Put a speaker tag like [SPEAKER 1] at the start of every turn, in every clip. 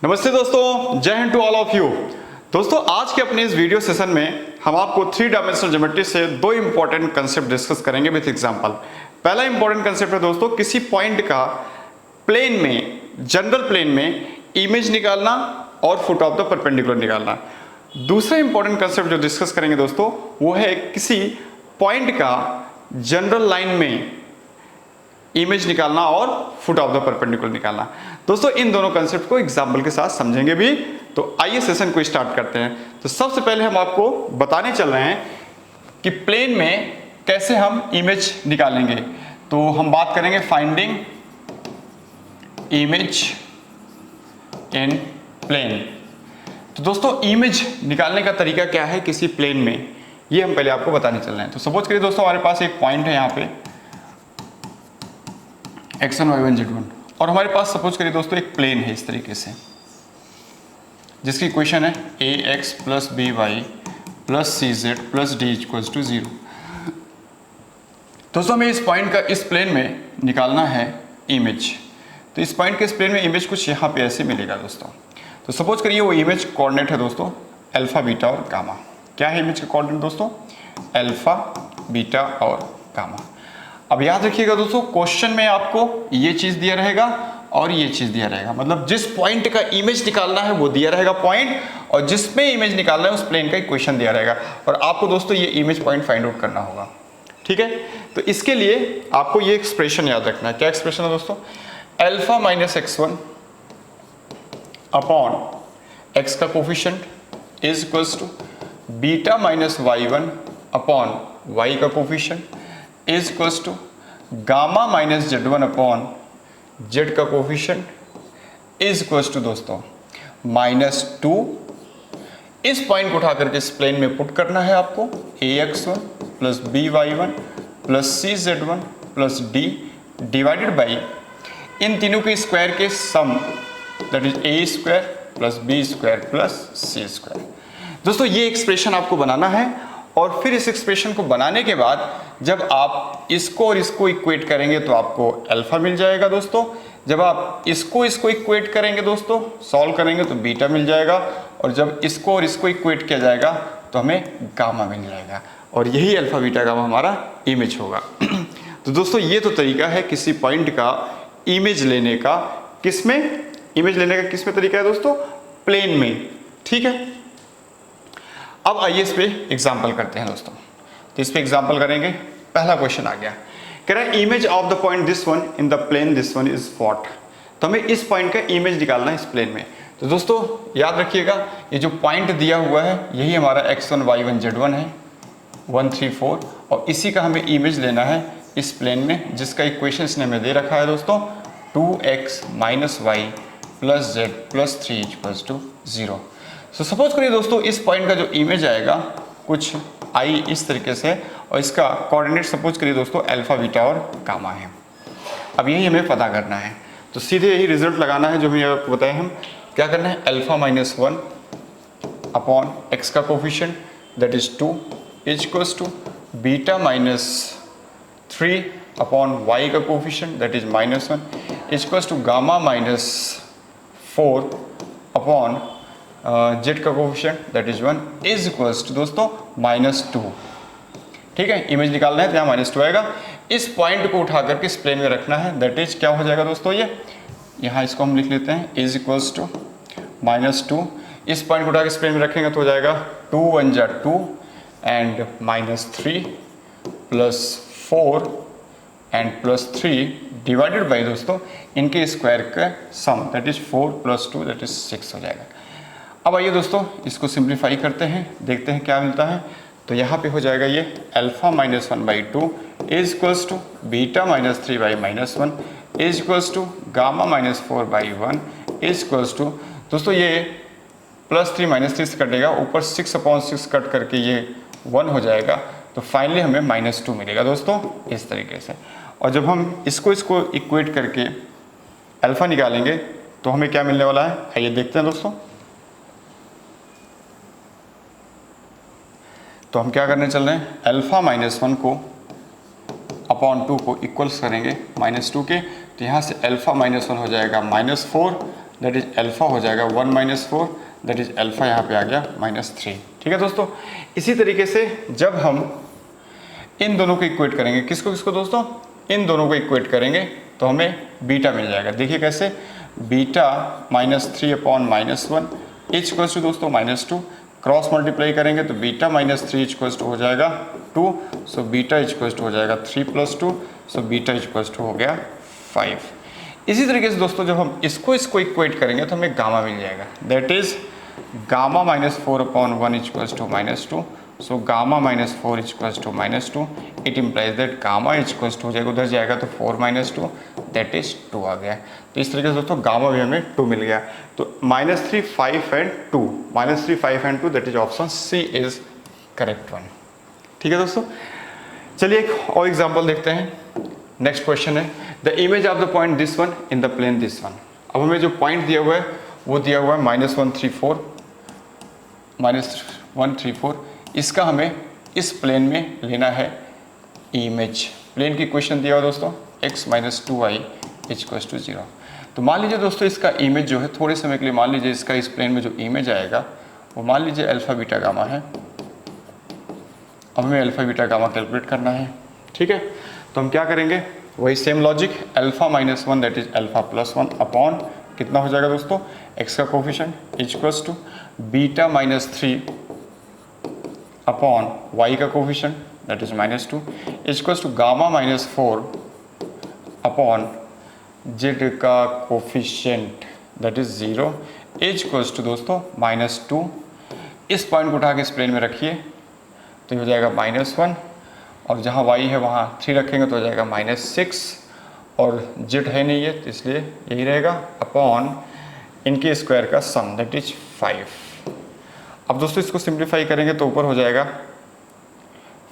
[SPEAKER 1] नमस्ते दोस्तों, जय हिंद टू ऑल ऑफ यू। दोस्तों आज के अपने इस वीडियो सेशन में हम आपको 3 डायमेंशनल ज्योमेट्री से 2 इंपॉर्टेंट कंसेप्ट डिस्कस करेंगे विद एग्जांपल। पहला इंपॉर्टेंट कंसेप्ट है दोस्तों, किसी पॉइंट का प्लेन में, जनरल प्लेन में इमेज निकालना और फुट ऑफ द परपेंडिकुलर निकालना। दूसरा इंपॉर्टेंट कंसेप्ट जो डिस्कस करेंगे दोस्तों वो है किसी पॉइंट का जनरल लाइन में इमेज निकालना और फुट ऑफ द परपेंडिकुलर निकालना। दोस्तों इन दोनों कंसेप्ट को एग्जाम्पल के साथ समझेंगे भी। तो आइए सेशन को स्टार्ट करते हैं। तो सबसे पहले हम आपको बताने चल रहे हैं कि प्लेन में कैसे हम इमेज निकालेंगे। तो हम बात करेंगे फाइंडिंग इमेज इन प्लेन। तो दोस्तों इमेज निकालने का तरीका क्या है किसी प्लेन में, ये हम पहले आपको बताने चल रहे हैं। तो सपोज करिए दोस्तों हमारे पास एक पॉइंट है यहाँ पे x1 y1 z1 और हमारे पास सपोज करिए दोस्तों एक प्लेन है इस तरीके से, जिसकी इक्वेशन है ax plus B Y plus C Z plus D equals to 0। दोस्तों हमें इस पॉइंट का इस प्लेन में निकालना है इमेज। तो इस पॉइंट के इस प्लेन में इमेज कुछ यहाँ पे ऐसे मिलेगा दोस्तों। तो सपोज करिए वो इमेज कोऑर्डिनेट है दोस्तों अल्फा बीटा और गामा। क्या है इमेज का कोऑर्डिनेट दोस्तों? अल्फा बीटा और गामा। अब याद रखिएगा दोस्तों, क्वेश्चन में आपको ये चीज दिया रहेगा और ये चीज दिया रहेगा, मतलब जिस पॉइंट का इमेज निकालना है वो दिया रहेगा पॉइंट, और जिसमें इमेज निकालना है उस प्लेन का इक्वेशन दिया रहेगा, और आपको दोस्तों ये इमेज पॉइंट फाइंड आउट करना होगा। ठीक है, तो इसके लिए आपको ये एक्सप्रेशन याद रखना है। क्या एक्सप्रेशन है दोस्तों? Alpha minus x1 upon x का coefficient is equals to beta minus y1 upon y का coefficient is equals to gamma minus z1 upon z का कोफिशिएंट इज इक्वल्स टू दोस्तों -2। इस पॉइंट को उठा करके इस प्लेन में पुट करना है आपको ax1 plus by1 plus cz1 plus d divided by इन तीनों के स्क्वायर के sum, that is a square plus b square plus c square. दोस्तों ये एक्सप्रेशन आपको बनाना है, और फिर इस एक्सप्रेशन को बनाने के बाद जब आप इसको और इसको इक्वेट करेंगे तो आपको अल्फा मिल जाएगा दोस्तों। जब आप इसको इक्वेट करेंगे दोस्तों, सॉल्व करेंगे तो बीटा मिल जाएगा, और जब इसको और इसको इक्वेट किया जाएगा तो हमें गामा मिल जाएगा, और यही अल्फा बीटा गामा हमारा इमेज होगा। तो दोस्तों ये तो तरीका है किसी पॉइंट का इमेज लेने का। किसमें इमेज लेने का किसमें तरीका है दोस्तों? प्लेन में। ठीक है, अब आइए इस पे एग्जाम्पल करते हैं दोस्तों। तो इस पे एग्जाम्पल करेंगे। पहला क्वेश्चन आ गया, कह रहा है image of the point this one in the plane this one is what. तो हमें इस पॉइंट का इमेज निकालना है इस प्लेन में। तो दोस्तों याद रखिएगा, ये जो पॉइंट दिया हुआ है यही हमारा x1 y1 z1 है 1 3 4, और इसी का हमें इमेज लेना है इस प्लेन में, जिसका इक्वेशन इसने हमें दे रखा है दोस्तों 2x minus Y plus Z plus 3 equals to 0। तो सपोज करिए दोस्तों इस पॉइंट का जो इमेज आएगा कुछ आई इस तरीके से, और इसका कोऑर्डिनेट सपोज करिए दोस्तों अल्फा बीटा और गामा है। अब यही हमें पता करना है, तो सीधे यही रिजल्ट लगाना है जो हमें आपको बताया। हम क्या करना है, अल्फा माइनस 1 अपॉन एक्स का coefficient that is 2 is equals to beta minus 3 upon Y का coefficient that is -1 is equals to gamma minus 4 upon Z का coefficient that is 1 is equals to दोस्तों -2। ठीक है, इमेज निकालना है तो यहाँ -2 आएगा। इस पॉइंट को उठा करके इस प्लेन में रखना है, दैट इज क्या हो जाएगा दोस्तों, ये यहाँ इसको हम लिख लेते हैं इज इक्वल्स टू -2। इस पॉइंट को उठा के इस प्लेन में रखेंगे तो हो जाएगा 2 1 जा 2 and -3 plus 4 and plus 3 divided by दोस्तों इनके स्क्वायर का sum that is 4 plus 2 that is 6 हो जाएगा। अब आइए दोस्तों इसको सिंप्लीफाई करते हैं, देखते हैं क्या मिलता है। तो यहाँ पे हो जाएगा ये alpha minus 1/2 is equals to beta minus 3/-1 is equals to gamma minus 4/1 is equals to दोस्तों ये +3 -3 से कटेगा, ऊपर 6/6 कट करके ये 1 हो जाएगा। तो फाइनली हमें -2 मिलेगा दोस्तों इस तरीके से। और जब हम इसको इक्वेट करके अल्फा निकालेंगे तो हमें क्या मिलने वाला है, आइए देखते हैं दोस्तों। तो हम क्या करने चल रहे हैं, अल्फा -1 को अपॉन 2 को इक्वल्स करेंगे -2 के, तो यहाँ से अल्फा -1 हो जाएगा -4 दैट इज अल्फा हो जाएगा 1 माइनस 4, दैट इज अल्फा यहाँ पे आ गया -3। ठीक है दोस्तों, इसी तरीके से जब हम इन दोनों को इक्वेट करेंगे, किसको किसको दोस्तों, इन दोनों को इक्वेट करेंगे तो हमें बीटा मिल जाएगा। देखिए कैसे, beta -3 upon -1 is equals to दोस्तों -2, क्रॉस मल्टीप्लाई करेंगे तो बीटा -3 इज इक्वल्स टू हो जाएगा 2, so beta is equals to हो जाएगा 3 + 2, so beta is equals to हो गया 5। इसी तरीके से दोस्तों जब हम इसको इक्वेट करेंगे तो हमें गामा मिल जाएगा, that is gamma -4 upon 1 is equals to -2, so gamma -4 is equals to -2, it implies that gamma is equals to हो जाएगा, उधर जाएगा तो 4 - 2 दैट इज 2 आ गया। तो इस तरीके से दोस्तों गामा भी हमें 2 मिल गया। तो -3, 5 and 2, -3, 5 and 2 that is option C is correct one. ठीक है दोस्तों, चलिए एक और एग्जाम्पल देखते हैं। नेक्स्ट क्वेश्चन है the image of the point this one in the plane this one. अब हमें जो पॉइंट दिया हुआ है वो दिया हुआ है -134, इसका हमें इस प्लेन में लेना है इमेज। प्लेन की क्वेश्चन दिया हुआ दोस्तों x - 2y = 0। तो मान लीजिए दोस्तों इसका इमेज जो है, थोड़े समय के लिए मान लीजिए इसका इस प्लेन में जो इमेज आएगा वो मान लीजिए अल्फा बीटा गामा है। अब हमें अल्फा बीटा गामा कैलकुलेट करना है। ठीक है, तो हम क्या करेंगे, वही same logic, alpha -1 that is alpha +1 upon कितना हो जाएगा दोस्तों, x का coefficient equals to beta -3 upon y का coefficient that is -2 equals to gamma -4 upon z का coefficient that is 0 equals to दोस्तों -2। इस पॉइंट को उठा के इस प्लेन में रखिए तो हो जाएगा -1, और जहाँ y है वहाँ 3 रखेंगे तो हो जाएगा -6, और z है नहीं है तो इसलिए यही रहेगा अपॉन इनके स्क्वायर का सम दैट इज 5। अब दोस्तों इसको सिंप्लीफाई करेंगे तो ऊपर हो जाएगा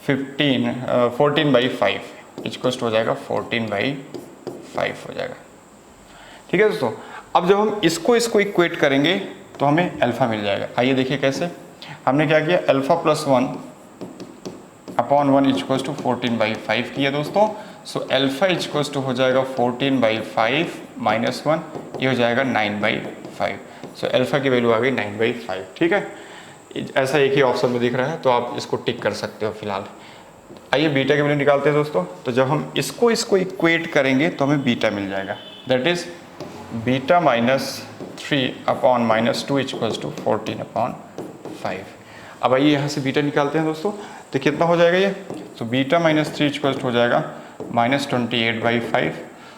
[SPEAKER 1] 14/5 इक्वल्स टू हो जाएगा 14/5 हो जाएगा। ठीक है दोस्तों, अब जब हम इसको इक्वेट करेंगे तो हमें अल्फा मिल जाएगा। आइए देखिए कैसे, हमने क्या किया, अल्फा +1 अपॉन 1 इक्वल्स टू 14/5 किया दोस्तों। सो अल्फा इक्वल्स टू हो जाएगा 14/5 -1, ये हो जाएगा 9/5। सो अल्फा की वैल्यू आ गई 9/5। ठीक है, ऐसा एक ही ऑप्शन में दिख रहा है तो आप इसको टिक कर सकते हो फिलहाल। आइए बीटा की वैल्यू निकालते हैं दोस्तों। तो जब हम इसको इक्वेट करेंगे तो हमें बीटा मिल जाएगा, that is beta -3 upon -2 equals to 14/5। अब आइए यहाँ से बीटा निकालते हैं दोस्तों, तो कितना हो जाएगा ये, तो बीटा -3 इक्वल्स हो जाएगा -28/5।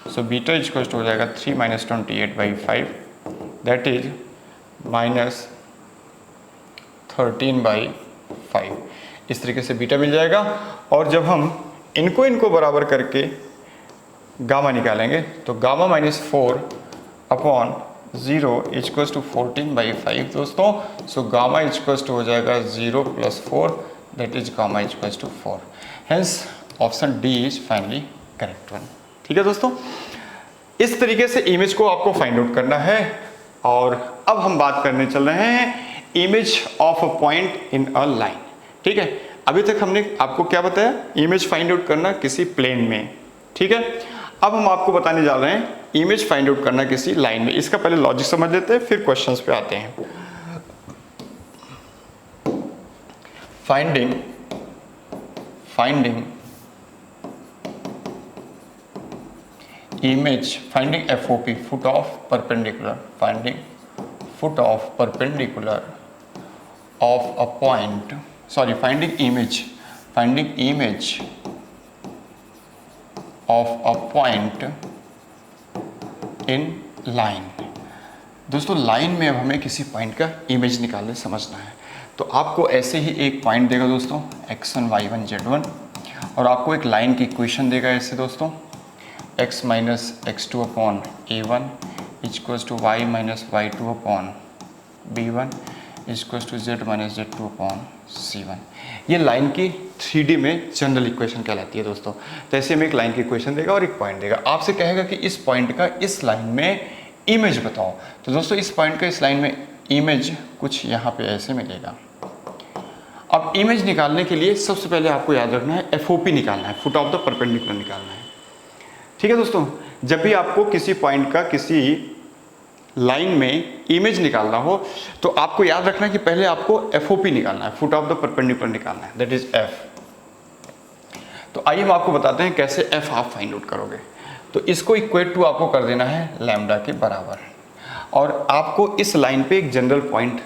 [SPEAKER 1] सो बीटा इक्वल्स हो जाएगा 3 - 28/5 दैट इज -13/5। इस तरीके से बीटा मिल जाएगा। और जब हम इनको बराबर करके गामा निकालेंगे तो गामा -4 अपॉन 0 इक्वल्स टू 14/5 दोस्तों। सो गामा इक्वल्स टू हो जाएगा 0 + 4 that is gamma equals to 4। Hence option D is finally correct one. ठीक है दोस्तों, इस तरीके से इमेज को आपको फाइंड आउट करना है। और अब हम बात करने चल रहे हैं image of a point in a line. ठीक है, अभी तक हमने आपको क्या बताया, इमेज फाइंड आउट करना किसी प्लेन में। ठीक है, अब हम आपको बताने जा रहे हैं इमेज फाइंड आउट करना किसी लाइन में। इसका पहले लॉजिक समझ लेते हैं, फिर क्वेश्चंस पे आते हैं। Finding image, finding FOP, foot of perpendicular, finding foot of perpendicular of a point, sorry, finding image of a point in line। दोस्तों लाइन में अब हमें किसी पॉइंट का इमेज निकालने समझना है। तो आपको ऐसे ही एक पॉइंट देगा दोस्तों x1 y1 z1, और आपको एक लाइन की इक्वेशन देगा ऐसे दोस्तों x - x2 upon a1 equals to y - y2 upon b1 equals to z - z2 upon c1। ये लाइन की 3D में जनरल इक्वेशन कहलाती है दोस्तों। तो ऐसे में एक लाइन की इक्वेशन देगा और एक पॉइंट देगा, आपसे कहेगा कि इस पॉइंट का इस लाइन में इमेज बताओ। तो दोस्तों इस पॉइंट का इस लाइन में इमेज कुछ यहाँ पे ऐसे मिलेगा। अब इमेज निकालने के लिए सबसे पहले आपको याद रखना है FOP निकालना है, फुट ऑफ द परपेंडिकुलर निकालना है। ठीक है दोस्तों, जब भी आपको किसी पॉइंट का किसी लाइन में इमेज निकालना हो तो आपको याद रखना है कि पहले आपको FOP निकालना है, फुट ऑफ द परपेंडिकुलर निकालना है, दैट इज F। तो आइए हम आपको बताते हैं कैसे F आप फाइंड आउट करोगे। तो इसको इक्वेट टू आपको कर देना है लैम्डा के बराबर, और आपको इस लाइन पे एक जनरल पॉइंट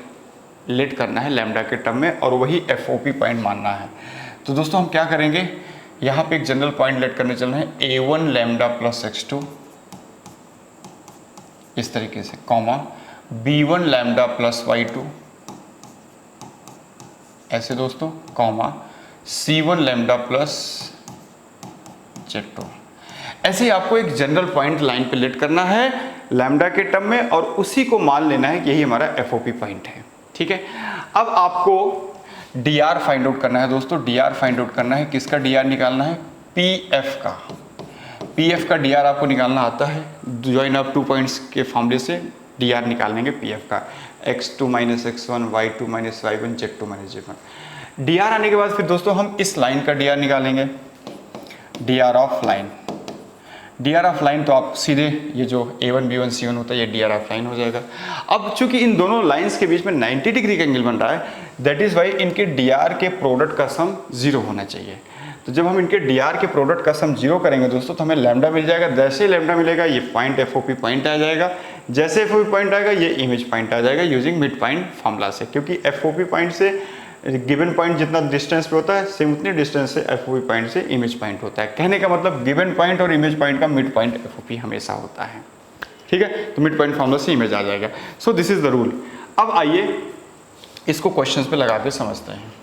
[SPEAKER 1] लेट करना है लैम्डा के टर्म में, और वही FOP पॉइंट मानना है। तो दोस्तों हम क्या करेंगे, यहाँ पे एक जनरल पॉइंट लेट करने चल रहे हैं A1 लैम्डा प्लस x2 इस तरीके से, comma B1 lambda plus y2 ऐसे दोस्तों, comma C1 lambda plus z2। ऐसे ही आपको एक जनरल पॉइंट लाइन पे लेट करना है लैम्डा के टर्म में, और उसी को मान लेना है कि यही हमारा FOP पॉइंट है। ठीक है, अब आपको DR फाइंड आउट करना है दोस्तों। DR फाइंड आउट करना है, किसका DR निकालना है, PF का। PF का DR आपको निकालना आता है, ज्वाइन ऑफ 2 पॉइंट्स के फॉर्मूले से DR निकालेंगे PF का, x2 minus x1 y2 minus y1 z2 minus z1। DR आने के बाद फिर दोस्तों हम इस लाइन का DR निकालेंगे, DR of line. DR of line तो आप सीधे ये जो A1 B1 C1 होता है ये DR ऑफ लाइन हो जाएगा। अब चूंकि इन दोनों लाइंस के बीच में 90 डिग्री का एंगल बन रहा है, दैट इज वाई इनके DR के प्रोडक्ट का सम 0 होना चाहिए। तो जब हम इनके DR के प्रोडक्ट का सम 0 करेंगे दोस्तों तो हमें लैम्डा मिल जाएगा। जैसे ही लैम्डा मिलेगा ये पॉइंट FOP पॉइंट आ जाएगा, जैसे FOP पॉइंट आएगा ये इमेज पॉइंट आ जाएगा यूजिंग मिड पॉइंट फॉर्मूला से, क्योंकि FOP पॉइंट से गिवन पॉइंट जितना डिस्टेंस पे होता है सेम उतनी डिस्टेंस से FOP पॉइंट से इमेज पॉइंट होता है। कहने का मतलब गिवन पॉइंट और इमेज पॉइंट का मिड पॉइंट FOP हमेशा होता है। ठीक है, तो मिड पॉइंट फॉर्मूला से इमेज आ जाएगा। So this is the rule. अब आइए इसको क्वेश्चंस पे लगा के समझते हैं।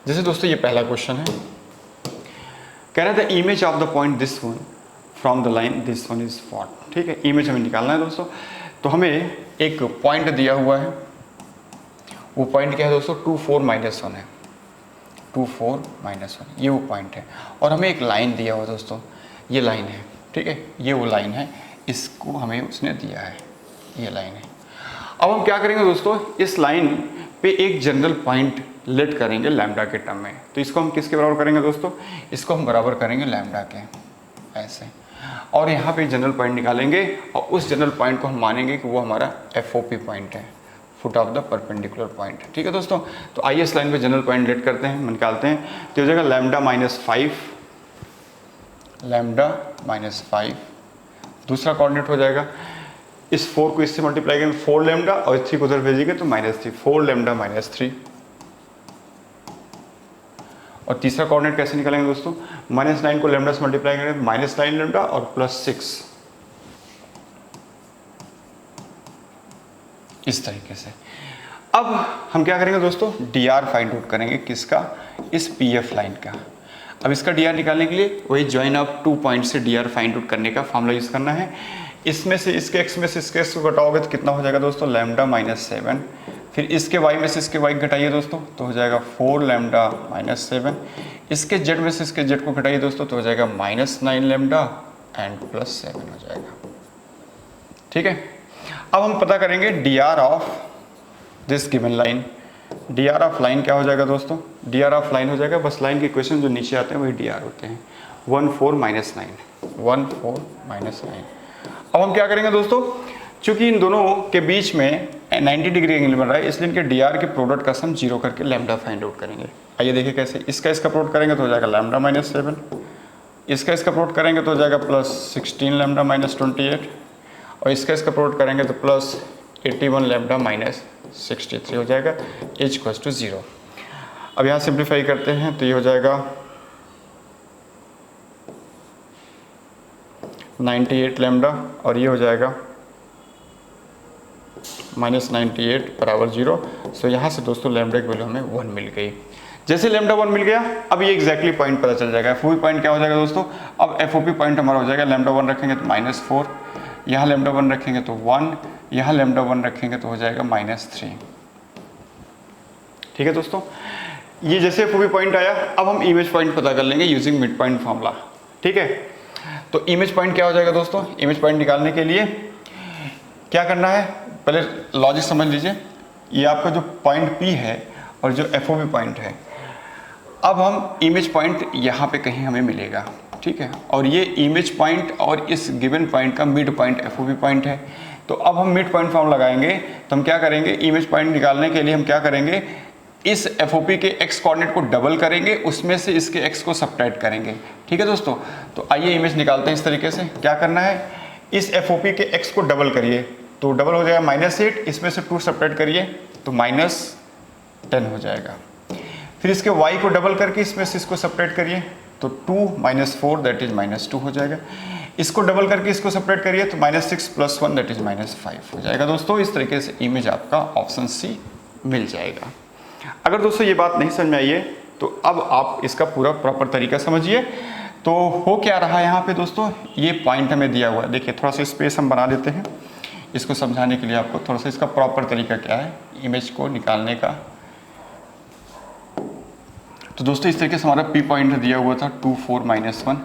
[SPEAKER 1] जैसे दोस्तों ये पहला क्वेश्चन है, कह रहा था image of the point this one from the line this one is what. ठीक है, इमेज हमें निकालना है दोस्तों। तो हमें एक पॉइंट दिया हुआ है, वो पॉइंट क्या है दोस्तों, 2 4 माइनस 1 है, 2 4 माइनस 1 ये वो पॉइंट है। और हमें एक लाइन दिया हुआ दोस्तों, ये लाइन है। ठीक है, ये वो लाइन है, इसको हमें उसने दिया है, ये लाइन है। अब हम क्या करेंगे दोस्तों, इस लाइन पे एक जनरल पॉइंट लेट करेंगे लैम्डा के टर्म में। तो इसको हम किसके बराबर करेंगे दोस्तों, इसको हम बराबर करेंगे लैम्डा के, ऐसे। और यहाँ पे जनरल पॉइंट निकालेंगे और उस जनरल पॉइंट को हम मानेंगे कि वो हमारा FOP पॉइंट है, foot of the perpendicular point. ठीक है दोस्तों, तो आइए इस लाइन पे जनरल पॉइंट लेट करते हैं, निकालते हैं। तो हो जाएगा लैम्डा माइनस 5, लैम्डा माइनस 5। दूसरा कोऑर्डिनेट हो जाएगा, इस 4 को इससे मल्टीप्लाई करेंगे 4 लैम्डा, और 3 को उधर भेजेंगे तो -3, 4 लैम्डा माइनस 3। और तीसरा कोऑर्डिनेट कैसे निकालेंगे दोस्तों, -9 को लैम्डा से मल्टीप्लाई करेंगे -9 लैम्डा और +6, इस तरीके से। अब हम क्या करेंगे दोस्तों, DR फाइंड आउट करेंगे, किसका, इस PF लाइन का। अब इसका DR निकालने के लिए वही ज्वाइन ऑफ 2 पॉइंट से DR फाइंड आउट करने का फॉर्मूला यूज करना है। इसमें से इसके x में से इसके x को घटाओगे तो कितना हो जाएगा दोस्तों, लैम्डा माइनस 7। फिर इसके y में से इसके y घटाइए दोस्तों तो हो जाएगा 4 लैम्डा माइनस 7। इसके z में से इसके z को घटाइए दोस्तों तो हो जाएगा -9 लैम्डा एंड +7 हो जाएगा। ठीक है, अब हम पता करेंगे DR of this given line. DR of line क्या हो जाएगा दोस्तों, DR ऑफ लाइन हो जाएगा, बस लाइन के इक्वेशन जो नीचे आते हैं वही DR होते हैं, 1 4 माइनस 9, 1 4 माइनस 9। अब हम क्या करेंगे दोस्तों, चूंकि इन दोनों के बीच में 90 डिग्री एंगल बन रहा है, इसलिए इनके DR के प्रोडक्ट का सम 0 करके लैम्डा फाइंड आउट करेंगे। आइए देखिए कैसे, इसका प्रोडक्ट करेंगे तो हो जाएगा लैम्डा माइनस 7, इसका प्रोडक्ट करेंगे तो हो जाएगा +16 लैम्डा माइनस 28, और इसका प्रोडक्ट करेंगे तो +81 लैम्डा माइनस 63 हो जाएगा, h = 0। अब यहाँ सिंप्लीफाई करते हैं तो ये हो जाएगा 98 लैम्डा, और ये हो जाएगा -98 बराबर 0। सो यहाँ से दोस्तों लैम्डा की वैल्यू हमें 1 मिल गई। जैसे लैम्डा 1 मिल गया, अब ये एग्जैक्टली पॉइंट पता चल जाएगा। FOP पॉइंट क्या हो जाएगा दोस्तों, अब FOP पॉइंट हमारा हो जाएगा, लैम्डा 1 रखेंगे तो -4, यहाँ लैम्डा 1 रखेंगे तो 1, यहाँ लैम्डा 1 रखेंगे तो हो जाएगा -3। ठीक है दोस्तों, ये जैसे FOP पॉइंट आया, अब हम इमेज पॉइंट पता कर लेंगे यूजिंग मिड पॉइंट फॉर्मूला। ठीक है, तो इमेज पॉइंट क्या हो जाएगा दोस्तों, इमेज पॉइंट निकालने के लिए क्या करना है, पहले लॉजिक समझ लीजिए। ये आपका जो पॉइंट P है और जो FOP पॉइंट है, अब हम इमेज पॉइंट यहाँ पे कहीं हमें मिलेगा। ठीक है, और ये इमेज पॉइंट और इस गिवन पॉइंट का मिड पॉइंट FOP पॉइंट है। तो अब हम मिड पॉइंट फॉर्म लगाएंगे, तो हम क्या करेंगे, इमेज पॉइंट निकालने के लिए हम क्या करेंगे, इस FOP के x कोऑर्डिनेट को डबल करेंगे, उसमें से इसके x को सब्ट्रैक्ट करेंगे। ठीक है दोस्तों, तो आइए इमेज निकालते हैं इस तरीके से। क्या करना है, इस FOP के x को डबल करिए, तो डबल हो जाएगा -8, इसमें से 2 सब्ट्रैक्ट करिए तो -10 हो जाएगा। फिर इसके y को डबल करके इसमें से इसको सब्ट्रैक्ट करिए तो 2 - 4 दैट इज -2 हो जाएगा। इसको डबल करके इसको सब्ट्रैक्ट करिए तो -6 + 1 दैट इज -5 हो जाएगा। दोस्तों इस तरीके से इमेज आपका ऑप्शन सी मिल जाएगा। अगर दोस्तों ये बात नहीं समझ में आई है तो अब आप इसका पूरा प्रॉपर तरीका समझिए। तो हो क्या रहा है यहाँ पे दोस्तों, ये पॉइंट हमें दिया हुआ है, देखिए थोड़ा सा स्पेस हम बना देते हैं इसको समझाने के लिए आपको, थोड़ा सा इसका प्रॉपर तरीका क्या है इमेज को निकालने का। तो दोस्तों इस तरीके से हमारा P पॉइंट दिया हुआ था 2 4 -1।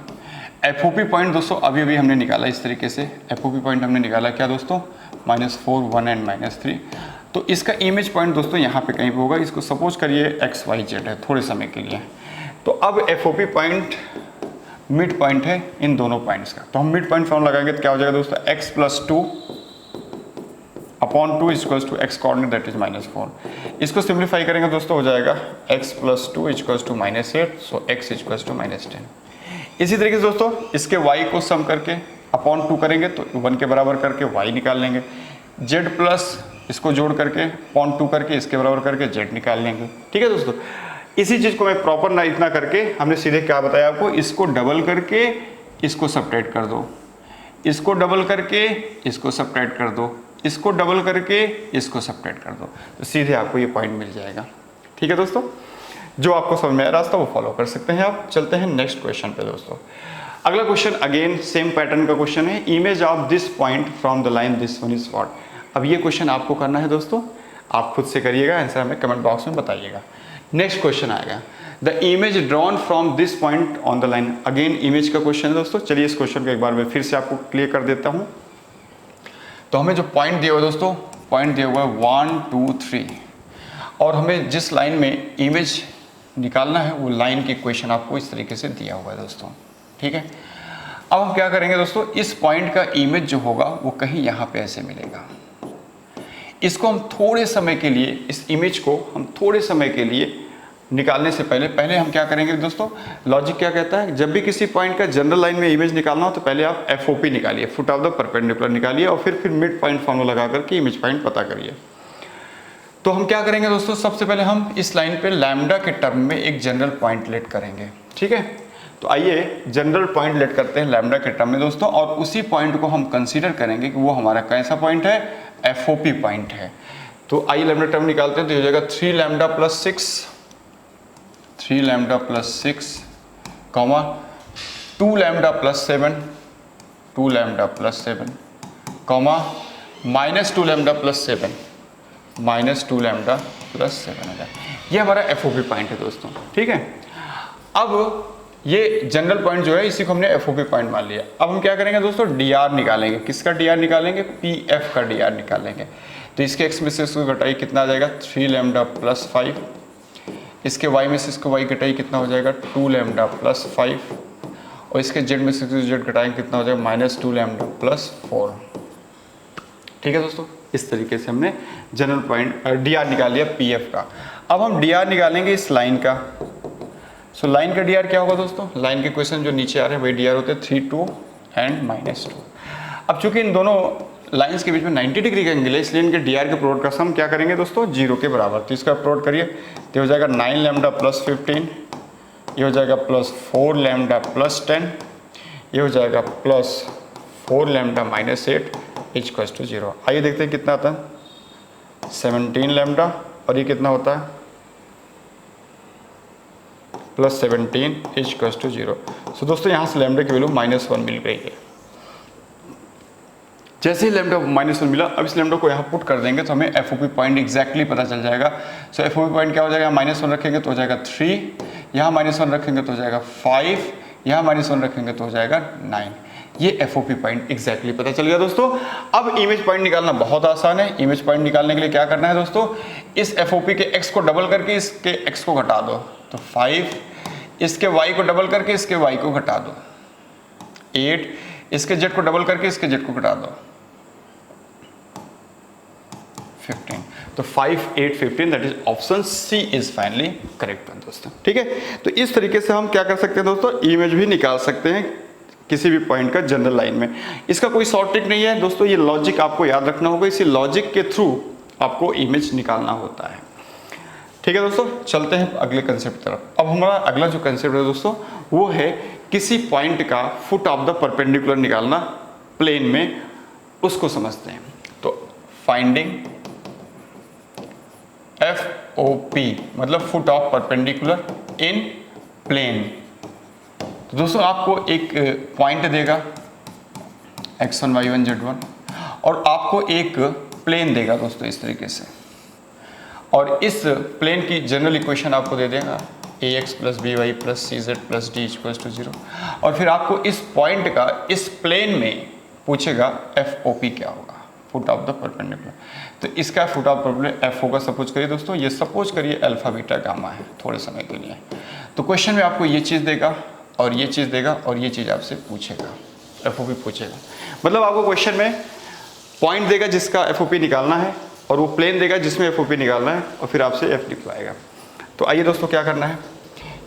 [SPEAKER 1] FOP पॉइंट दोस्तों अभी अभी हमने निकाला इस तरीके से, FOP पॉइंट हमने निकाला क्या दोस्तों, -4 1 एंड -3। तो इसका इमेज पॉइंट दोस्तों यहाँ पे कहीं पे होगा, इसको सपोज करिए x y z है थोड़े समय के लिए। तो अब FOP पॉइंट मिड पॉइंट है इन दोनों पॉइंट्स का, तो हम मिड पॉइंट फॉर्म लगाएंगे तो क्या हो जाएगा दोस्तों, x + 2 upon 2 = x coordinate that is -4। इसको सिंप्लीफाई करेंगे दोस्तों हो जाएगा x + 2 = -8, सो x = -10। इसी तरीके से दोस्तों इसके y को सम करके अपॉन 2 करेंगे तो 1 के बराबर करके y निकाल लेंगे, z प्लस इसको जोड़ करके अपॉन 2 करके इसके बराबर करके z निकाल लेंगे। ठीक है दोस्तों, इसी चीज़ को मैं प्रॉपर ना इतना करके हमने सीधे क्या बताया आपको, इसको डबल करके इसको सब्ट्रैक्ट कर दो, इसको डबल करके इसको सब्ट्रैक्ट कर दो, इसको डबल करके इसको सब्ट्रैक्ट कर दो, तो सीधे आपको ये पॉइंट मिल जाएगा। ठीक है दोस्तों, जो आपको समझ में आ रास्ता वो फॉलो कर सकते हैं आप। चलते हैं नेक्स्ट क्वेश्चन पे दोस्तों। अगला क्वेश्चन अगेन सेम पैटर्न का क्वेश्चन है, image of this point from the line this one is what. अब ये क्वेश्चन आपको करना है दोस्तों, आप खुद से करिएगा, आंसर हमें कमेंट बॉक्स में बताइएगा। नेक्स्ट क्वेश्चन आएगा, the image drawn from this point on the line. Again image का क्वेश्चन है दोस्तों। चलिए इस क्वेश्चन को एक बार मैं फिर से आपको क्लियर कर देता हूँ। तो हमें जो पॉइंट दिया हुआ है दोस्तों, पॉइंट दिया हुआ है 1 2 3, और हमें जिस लाइन में इमेज निकालना है वो लाइन की इक्वेशन आपको इस तरीके से दिया हुआ है दोस्तों। ठीक है, अब हम क्या करेंगे दोस्तों, इस पॉइंट का इमेज जो होगा वो कहीं यहाँ पे ऐसे मिलेगा। इसको हम थोड़े समय के लिए, इस इमेज को हम थोड़े समय के लिए निकालने से पहले हम क्या करेंगे दोस्तों, लॉजिक क्या कहता है, जब भी किसी पॉइंट का जनरल लाइन में इमेज निकालना हो तो पहले आप FOP निकालिए, फुट ऑफ द परपेंडिकुलर निकालिए, और फिर मिड पॉइंट फॉर्मूला लगा करके इमेज पॉइंट पता करिए। तो हम क्या करेंगे दोस्तों, सबसे पहले हम इस लाइन पे लैम्डा के टर्म में एक जनरल पॉइंट लेट करेंगे। ठीक है, तो आइए जनरल पॉइंट लेट करते हैं लैम्डा के टर्म में दोस्तों, और उसी पॉइंट को हम कंसीडर करेंगे कि वो हमारा कैसा पॉइंट है, FOP पॉइंट है। तो आइए लैम्डा टर्म निकालते हैं, तो हो जाएगा 3 लैम्डा + 6 2 लैम्डा + 7 2 लैम्डा + 7 -2 लैम्डा + 7 हो जाए। ये हमारा FOP पॉइंट है दोस्तों। ठीक है, अब ये जनरल पॉइंट जो है इसी को हमने FOP पॉइंट मान लिया। अब हम क्या करेंगे दोस्तों, DR निकालेंगे। किसका DR निकालेंगे, PF का DR निकालेंगे। तो इसके x में से इसको घटाई कितना आ जाएगा, 3 लैम्डा + 5, इसके y में से इसको y घटाई कितना हो जाएगा, 2 लैम्डा + 5, और इसके z में से z घटाएंगे कितना हो जाएगा, -2 लैम्डा + 4। ठीक है दोस्तों, इस तरीके से हमने जनरल पॉइंट DR निकाल लिया PF का। अब हम DR निकालेंगे इस लाइन का। सो लाइन का DR क्या होगा दोस्तों, लाइन के क्वेश्चन जो नीचे आ रहे हैं वही DR होते हैं 3 2 एंड -2। अब चूंकि इन दोनों लाइंस के बीच में 90 डिग्री का एंगल है, इसलिए इनके DR के प्रोडक्ट का सम क्या करेंगे दोस्तों, 0 के बराबर। तो इसका प्रोडक्ट करिए तो हो जाएगा 9 लैम्डा + 15, ये हो जाएगा +4 लैम्डा + 10, ये हो जाएगा +4 लैम्डा -8 = 0। आइए देखते हैं कितना आता है, 17 लैम्डा, और ये कितना होता है, +17 = 0। सो दोस्तों यहाँ से लैम्डा की वैल्यू -1 मिल गई है। जैसे ही लैम्डा -1 मिला, अब इस लैम्डा को यहाँ पुट कर देंगे तो हमें FOP पॉइंट एग्जैक्टली पता चल जाएगा। सो FOP पॉइंट क्या हो जाएगा, -1 रखेंगे तो हो जाएगा 3, यहाँ -1 रखेंगे तो हो जाएगा 5, यहाँ -1 रखेंगे तो हो जाएगा 9। ये FOP पॉइंट एग्जैक्टली पता चल गया दोस्तों। अब इमेज पॉइंट निकालना बहुत आसान है। इमेज पॉइंट निकालने के लिए क्या करना है दोस्तों, इस FOP के x को डबल करके इसके x को घटा दो, तो 5, इसके y को डबल करके इसके y को घटा दो 8, इसके z को डबल करके इसके z को घटा दो 15। तो 5, 8, 15 that is option C is finally correct दोस्तों। ठीक है, तो इस तरीके से हम क्या कर सकते हैं दोस्तों, इमेज भी निकाल सकते हैं किसी भी पॉइंट का जनरल लाइन में। इसका कोई शॉर्ट ट्रिक नहीं है दोस्तों, ये लॉजिक आपको याद रखना होगा, इसी लॉजिक के थ्रू आपको इमेज निकालना होता है। ठीक है दोस्तों, चलते हैं अगले कंसेप्ट की तरफ। अब हमारा अगला जो कंसेप्ट है दोस्तों वो है किसी पॉइंट का फुट ऑफ द परपेंडिकुलर निकालना प्लेन में, उसको समझते हैं। तो फाइंडिंग FOP मतलब foot of perpendicular in plane. तो दोस्तों आपको एक पॉइंट देगा x1 y1 z1 और आपको एक प्लेन देगा दोस्तों इस तरीके से, और इस प्लेन की जनरल इक्वेशन आपको दे देगा ax + by + cz + d = 0, और फिर आपको इस पॉइंट का इस प्लेन में पूछेगा FOP क्या होगा, फुट ऑफ द परपेंडिकुलर। तो इसका फुट ऑफ परपेंडिकुलर F होगा, सपोज करिए दोस्तों, ये सपोज करिए अल्फा बीटा गामा है थोड़े समय के लिए। तो क्वेश्चन में आपको ये चीज़ देगा और ये चीज़ देगा और ये चीज़ आपसे पूछेगा, FOP पूछेगा। मतलब आपको क्वेश्चन में पॉइंट देगा जिसका FOP निकालना है, और वो प्लेन देगा जिसमें FOP निकालना है, और फिर आपसे F लिखवाएगा। तो आइए दोस्तों क्या करना है,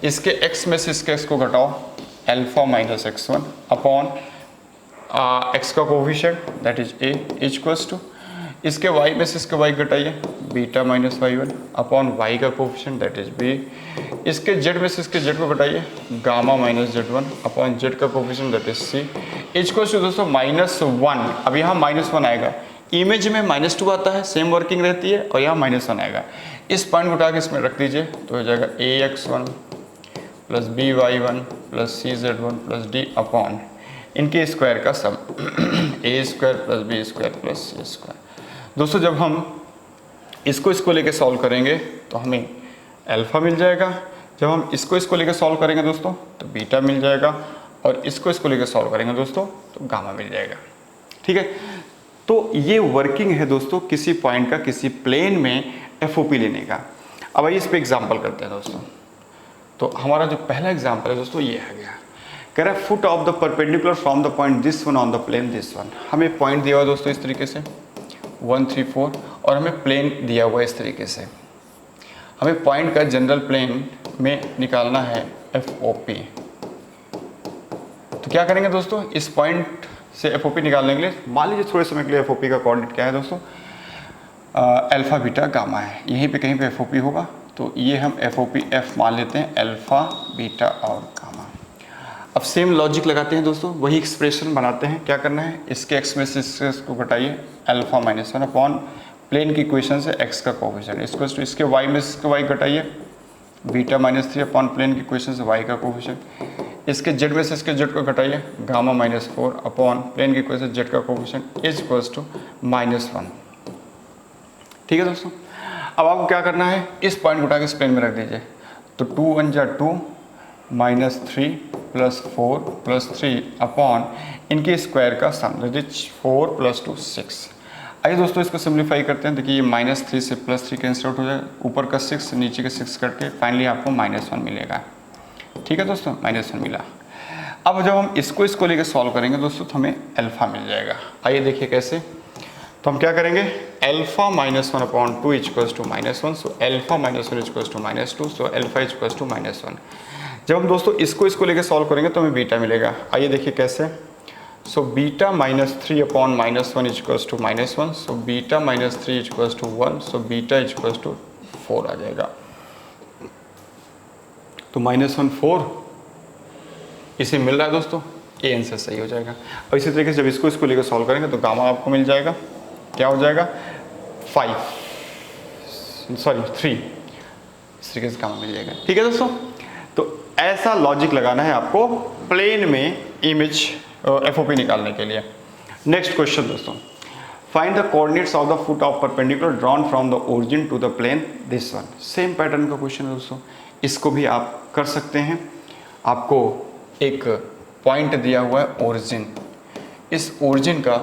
[SPEAKER 1] इसके x में से इसके x को घटाओ, alpha minus x1 upon x का coefficient that is a equals to, इसके y में से इसके y घटाइए beta minus y1 upon y का कोफिशिएंट दैट इज b, इसके z में से इसके z को घटाइए gamma minus z1 upon z का coefficient that is c equals to दोस्तों -1। अब यहाँ -1 आएगा, इमेज में -2 आता है, सेम वर्किंग रहती है, और यहाँ -1 आएगा। इस पॉइंट को उठा के इसमें रख दीजिए तो हो जाएगा ax1 + by1 + cz1 + d upon इनके स्क्वायर का सम a² + b² + c²। दोस्तों जब हम इसको लेके सॉल्व करेंगे तो हमें अल्फा मिल जाएगा, जब हम इसको लेके सॉल्व करेंगे दोस्तों तो बीटा मिल जाएगा, और इसको लेके सॉल्व करेंगे दोस्तों तो गामा मिल जाएगा। ठीक है, तो ये वर्किंग है दोस्तों किसी पॉइंट का किसी प्लेन में FOP लेने का। अब आइए इस पे एग्जांपल करते हैं दोस्तों। तो हमारा जो पहला एग्जांपल है दोस्तों ये आ गया, कह रहा है foot of the perpendicular from the point this one on the plane this one. हमें पॉइंट दिया हुआ दोस्तों इस तरीके से 1, 3, 4, और हमें प्लेन दिया हुआ इस तरीके से। हमें पॉइंट का जनरल प्लेन में निकालना है FOP। तो क्या करेंगे दोस्तों, इस पॉइंट से FOP निकालने के लिए मान लीजिए थोड़े समय के लिए FOP का कोऑर्डिनेट क्या है दोस्तों, अल्फा बीटा गामा है, यहीं पे कहीं पे FOP होगा। तो ये हम FOP F मान लेते हैं, अल्फा बीटा और गामा। अब सेम लॉजिक लगाते हैं दोस्तों, वही एक्सप्रेशन बनाते हैं। क्या करना है, इसके x में से इसको घटाइए अल्फा -1 अपॉन प्लेन की इक्वेशन से x का कोफिशिएंट इक्वल्स टू, इसके y में से इसके y घटाइए बीटा -3 अपॉन प्लेन की इक्वेशन से y का कोफिशिएंट, इसके z में से इसके z को घटाइए गामा -4 अपॉन प्लेन की इक्वेशन z का कोफिशिएंट इक्वल्स टू -1। ठीक है दोस्तों, अब आपको क्या करना है, इस पॉइंट को उठा के इस प्लेन में रख दीजिए। तो 2 × 1 = 2 -3 + 4 + 3 अपॉन इनके स्क्वायर का सम दैट इज 4 + 2 6। आइए दोस्तों इसको सिंप्लीफाई करते हैं। देखिए ये -3 से +3 कैंसिल आउट हो जाएगा, ऊपर का 6 नीचे के 6 करके फाइनली आपको -1 मिलेगा। ठीक है दोस्तों, -1 मिला। अब जब हम इसको लेके सॉल्व करेंगे दोस्तों तो हमें अल्फा मिल जाएगा। आइए देखिए कैसे। तो हम क्या करेंगे, alpha -1 upon 2 equals to -1, so alpha -1 equals to -2, so alpha equals to -1। जब हम दोस्तों इसको लेके सॉल्व करेंगे तो हमें बीटा मिलेगा। आइए देखिए कैसे। So beta -3 upon -1 equals to -1, so beta -3 equals to 1, so beta equals to 4 आ जाएगा। तो -1 4 इसे मिल रहा है दोस्तों, ये आंसर सही हो जाएगा। और इसी तरीके से जब इसको लेकर सॉल्व करेंगे तो गामा आपको मिल जाएगा, क्या हो जाएगा 3, इस तरीके से गामा मिल जाएगा। ठीक है दोस्तों, तो ऐसा लॉजिक लगाना है आपको प्लेन में इमेज FOP निकालने के लिए। नेक्स्ट क्वेश्चन दोस्तों, find the coordinates of the foot of perpendicular drawn from the origin to the plane this one. Same pattern का क्वेश्चन है दोस्तों, इसको भी आप कर सकते हैं। आपको एक पॉइंट दिया हुआ है ओरिजिन, इस ओरिजिन का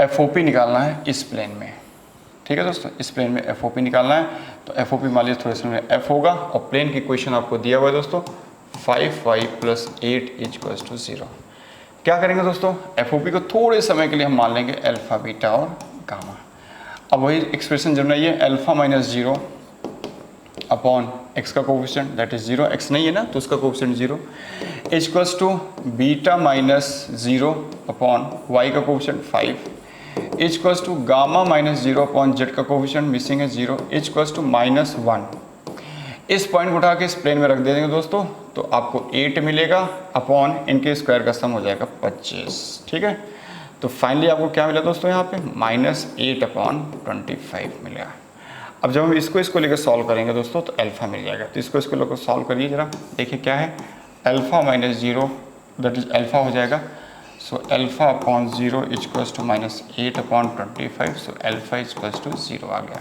[SPEAKER 1] FOP निकालना है इस प्लेन में। ठीक है दोस्तों, इस प्लेन में FOP निकालना है। तो FOP मान लीजिए थोड़े समय में F होगा, और प्लेन की इक्वेशन आपको दिया हुआ है दोस्तों 5y + 8 = 0। क्या करेंगे दोस्तों, एफओपी को थोड़े समय के लिए हम मान लेंगे अल्फा, बीटा और गामा। अब वही एक्सप्रेशन जब नहीं है, अल्फा माइनस 0 अपॉन एक्स का कोफिशिएंट दैट इज 0, एक्स नहीं है ना तो उसका coefficient 0, equals to beta minus 0 upon Y का coefficient 5, equals to gamma minus 0 upon Z का कोफिशिएंट मिसिंग है 0, इक्वल्स टू माइनस 1। इस पॉइंट को उठा के इस प्लेन में रख देंगे दोस्तों, तो आपको 8 मिलेगा अपॉन इनके स्क्वायर का सम हो जाएगा 25। ठीक है, तो फाइनली आपको क्या मिला दोस्तों, यहाँ पे -8 अपॉन 25 मिलेगा। अब जब हम इसको लेकर सॉल्व करेंगे दोस्तों तो अल्फा मिल जाएगा। तो इसको लेकर सॉल्व करिए जरा, देखिए क्या है, alpha minus 0 that is alpha हो जाएगा। So alpha upon 0 equals to -8 upon 25, so alpha equals to 0 आ गया।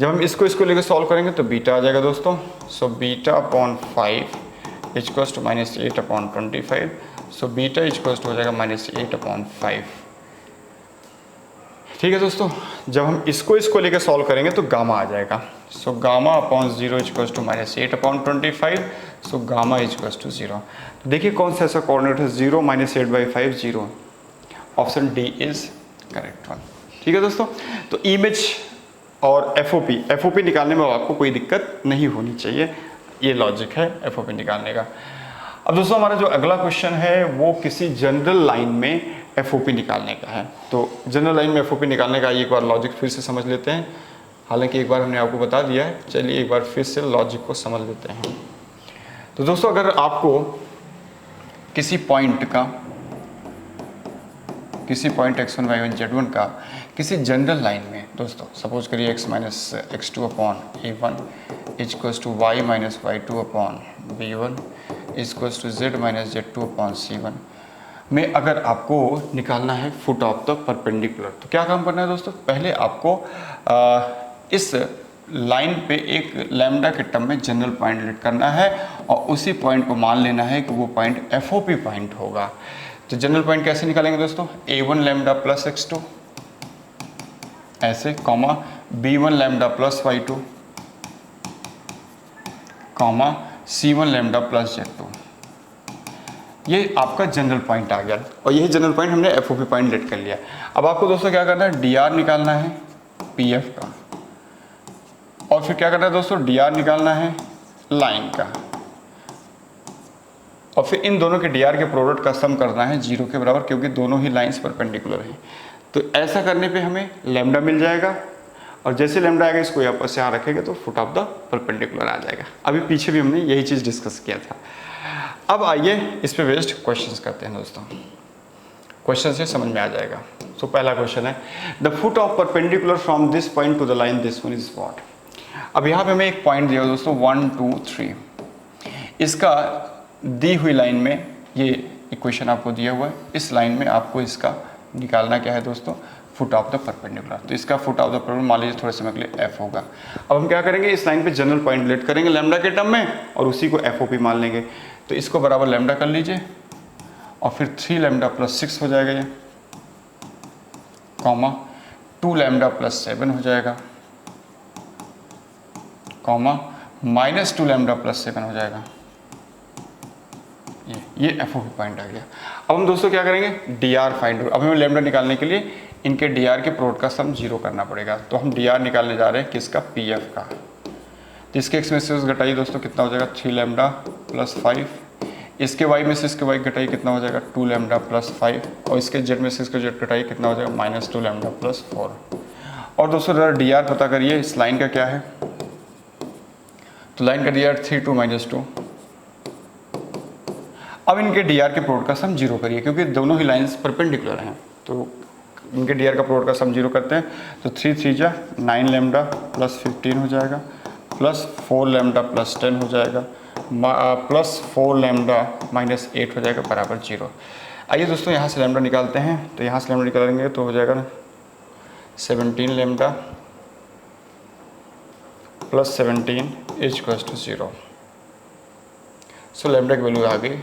[SPEAKER 1] जब हम इसको लेकर सॉल्व करेंगे तो बीटा आ जाएगा दोस्तों। So beta upon 5 equals to -8 upon 25, so beta equals to हो जाएगा -8 अपॉन 5। ठीक है दोस्तों, जब हम इसको लेकर सॉल्व करेंगे तो गामा आ जाएगा। So gamma upon 0 equals to -8 upon 25, so gamma equals to 0। देखिए कौन सा ऐसा कोऑर्डिनेट है, 0 -8/5 0, option D is correct one. ठीक है दोस्तों, तो इमेज और एफओपी निकालने में आपको कोई दिक्कत नहीं होनी चाहिए, ये लॉजिक है एफओपी निकालने का। अब दोस्तों हमारा जो अगला क्वेश्चन है वो किसी जनरल लाइन में एफओपी निकालने का है। तो जनरल लाइन में एफओपी निकालने का एक बार लॉजिक फिर से समझ लेते हैं, हालांकि एक बार हमने आपको बता दिया है, चलिए एक बार फिर से लॉजिक को समझ लेते हैं। तो दोस्तों अगर आपको किसी पॉइंट x1 y1 z1 का किसी जनरल लाइन में दोस्तों सपोज करिए x minus x2 upon a1 equals to y minus y2 upon b1 equals to z minus z2 upon c1 में अगर आपको निकालना है फुट ऑफ द परपेंडिकुलर, तो क्या काम करना है दोस्तों, पहले आपको इस लाइन पे एक लैम्डा के टर्म में जनरल पॉइंट लेट करना है और उसी पॉइंट को मान लेना है कि वो पॉइंट एफओपी पॉइंट होगा। तो जनरल पॉइंट कैसे निकालेंगे दोस्तों, a1 लैम्डा प्लस x2 ऐसे, comma b1 lambda plus y2 comma c1 lambda plus z2। ये आपका जनरल पॉइंट आ गया और यही जनरल पॉइंट हमने एफओपी पॉइंट लेट कर लिया। अब आपको दोस्तों क्या करना है, dr निकालना है pf का, और फिर क्या करना है दोस्तों, dr निकालना है लाइन का, और फिर इन दोनों के dr के प्रोडक्ट का सम करना है 0 के बराबर, क्योंकि दोनों ही लाइंस परपेंडिकुलर हैं। तो ऐसा करने पे हमें लैम्डा मिल जाएगा, और जैसे लैम्डा आएगा इसको यहाँ से यहाँ रखेंगे तो फुट ऑफ द परपेंडिकुलर आ जाएगा। अभी पीछे भी हमने यही चीज़ डिस्कस किया था। अब आइए इस पे बेस्ड क्वेश्चंस करते हैं दोस्तों, क्वेश्चन से समझ में आ जाएगा। तो पहला क्वेश्चन है, the foot of perpendicular from this point two the line this one is what. अब यहाँ पे हमें एक पॉइंट दिया दोस्तों 1 2 3, इसका दी हुई लाइन में ये इक्वेशन आपको दिया हुआ है, इस लाइन में आपको इसका निकालना क्या है दोस्तों, फुट ऑफ द परपेंडिकुलर। तो इसका फुट ऑफ द परपेंडिकुलर मान लीजिए थोड़े समय के लिए एफ होगा। अब हम क्या करेंगे, इस लाइन पे जनरल पॉइंट लेट करेंगे लैम्डा के टर्म में और उसी को एफओपी मान लेंगे। तो इसको बराबर लैम्डा कर लीजिए और फिर 3 लैम्डा प्लस 6 हो जाएगा ये, कॉमा 2 लैम्डा प्लस 7 हो जाएगा, कॉमा -2 लैम्डा प्लस 7 हो जाएगा। ये एफओपी पॉइंट आ गया। अब हम दोस्तों क्या करेंगे, dr फाइंड, अब हमें लैम्डा निकालने के लिए इनके dr के प्रोडक्ट का सम 0 करना पड़ेगा। तो हम dr निकालने जा रहे हैं किसका, pf का। तो इसके x में से घटाइए दोस्तों, कितना हो जाएगा 3 लैम्डा प्लस 5, इसके y में से इसके y घटाइए, कितना हो जाएगा 2 लैम्डा प्लस 5, और इसके z में से इसके z घटाइए, कितना हो जाएगा -2 लैम्डा प्लस 4। और दोस्तों ज़रा dr पता करिए इस लाइन का क्या है। तो लाइन का dr 3 2 -2। अब इनके dr के प्रोडक्ट का सम 0 करिए, क्योंकि दोनों ही लाइंस परपेंडिकुलर हैं। तो इनके dr का प्रोडक्ट का सम 0 करते हैं, तो 3 3 जा 9 लैम्डा प्लस 15 हो जाएगा, प्लस 4 लैम्डा प्लस 10 हो जाएगा, प्लस 4 लैम्डा माइनस 8 हो जाएगा बराबर 0। आइए दोस्तों यहाँ से लैम्डा निकालते हैं। तो यहाँ से लैम्डा निकालेंगे तो हो जाएगा ना 17 lambda plus 17 equals to 0। So lambda की वैल्यू आ गई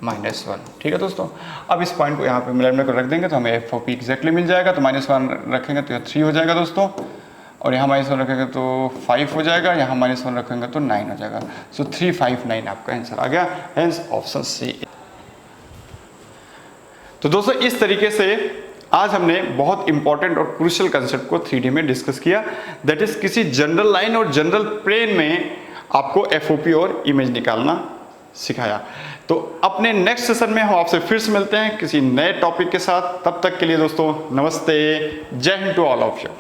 [SPEAKER 1] -1। ठीक है दोस्तों, अब इस पॉइंट को यहाँ पे लैम्डा को रख देंगे तो हमें एफओपी एग्जैक्टली मिल जाएगा। तो -1 रखेंगे तो 3 हो जाएगा दोस्तों, और यहाँ -1 रखेंगे तो 5 हो जाएगा, यहाँ -1 रखेंगे तो 9 हो जाएगा। सो 359 आपका आंसर आ गया, हेंस ऑप्शन सी। तो दोस्तों इस तरीके से आज हमने बहुत इंपॉर्टेंट और क्रूशियल कंसेप्ट को 3D में डिस्कस किया, दैट इज किसी जनरल लाइन और जनरल प्लेन में आपको एफओपी और इमेज निकालना सिखाया। तो अपने नेक्स्ट सेशन में हम आपसे फिर से मिलते हैं किसी नए टॉपिक के साथ। तब तक के लिए दोस्तों नमस्ते, जय हिंद टू ऑल ऑफ यू।